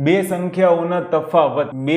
બે સંખ્યાઓના તફાવત મને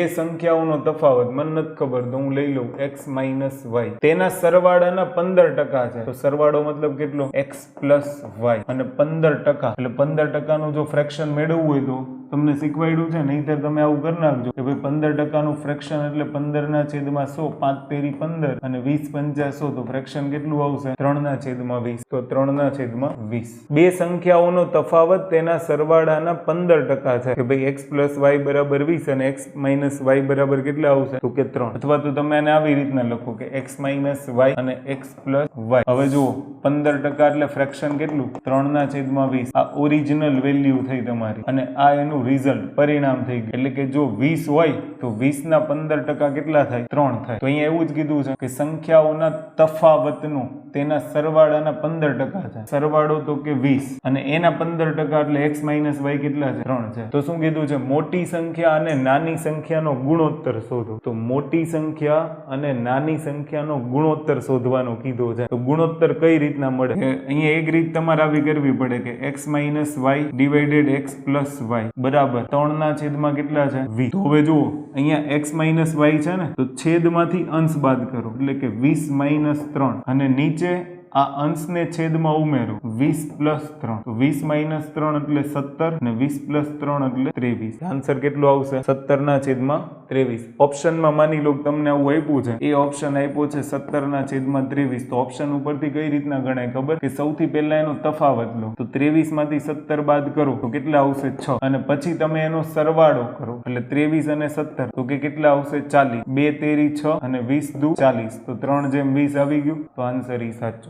નથી ખબર તો હું લઈ લઉં x માઇનસ વાય, તેના સરવાળાના 15% છે. તો સરવાળો મતલબ કેટલો? x પ્લસ વાય અને 15%, એટલે 15% જો ફ્રેક્શન મેળવવું હોય તો તમને શીખવાડ્યું છે, નહીંતર તમે આવું કરી નાખજો કે ભાઈ 15% ફ્રેક્શન એટલે 15/100, 5 તેરી 15 અને 20 પંચા 100, તો ફ્રેક્શન કેટલું આવશે? 3/20. તો 3/20. બે સંખ્યાઓનો તફાવત તેના સરવાળાના 15% છે કે ભાઈ x પ્લસ વાય બરાબર 20 અને x માઇનસ વાય બરાબર કેટલા આવશે? તો કે 3. અથવા તો તમે આને આવી રીતના લખો કે x માઇનસ વાય અને x પ્લસ વાય. હવે જુઓ 15% એટલે ફ્રેક્શન કેટલું? 3/20. આ ઓરિજિનલ વેલ્યુ થઈ તમારી અને આ એનું રિઝલ્ટ પરિણામ થઈ ગયું. એટલે કે જો 20 હોય તો 20 ના 15% કેટલા થાય? 3 થાય. તો અહીંયા એવું જ કીધું છે કે સંખ્યાઓના તફાવતનો તેના સરવાળાના 15% છે. સરવાળો તો કે 20 અને એના 15% એટલે x માઇનસ વાય કેટલા છે? 3 છે. તો શું કીધું છે? મોટી સંખ્યા અને નાની સંખ્યાનો ગુણોત્તર શોધો. તો મોટી સંખ્યા અને નાની સંખ્યાનો ગુણોત્તર શોધવાનો કીધો છે. તો ગુણોત્તર કઈ રીતના મળે? અહીંયા એક રીત તમારે આવી કરવી પડે કે x minus Y divided x plus Y બરાબર 3/માં કેટલા છે? 20. તો હવે જુઓ અહીંયા x માઇનસ વાય છે ને, તો છેદમાંથી અંશ બાદ કરો એટલે કે 20 માઇનસ 3 અને નીચે આ અંશને છેદમાં ઉમેરો 20 પ્લસ 3. તો 20 માઇનસ 3 એટલે 17 અને 20 પ્લસ 3 એટલે 23. આન્સર કેટલો આવશે? 17/23. ઓપ્શનમાં માની લો તમને આવું આપ્યું છે, એ ઓપ્શન આપ્યો છે 17/23. તો ઓપ્શન ઉપરથી કઈ રીતના ગણાય ખબર? કે સૌથી પહેલા એનો તફાવત લો, તો 23 માંથી 17 બાદ કરો તો કેટલા આવશે? 6. અને પછી તમે એનો સરવાળો કરો એટલે 23 અને 17 તો કે કેટલા આવશે? 40. 2 તેરી 6 અને 20 દુ 40. તો 3/20 આવી ગયું. તો આન્સર ઈ સાચો.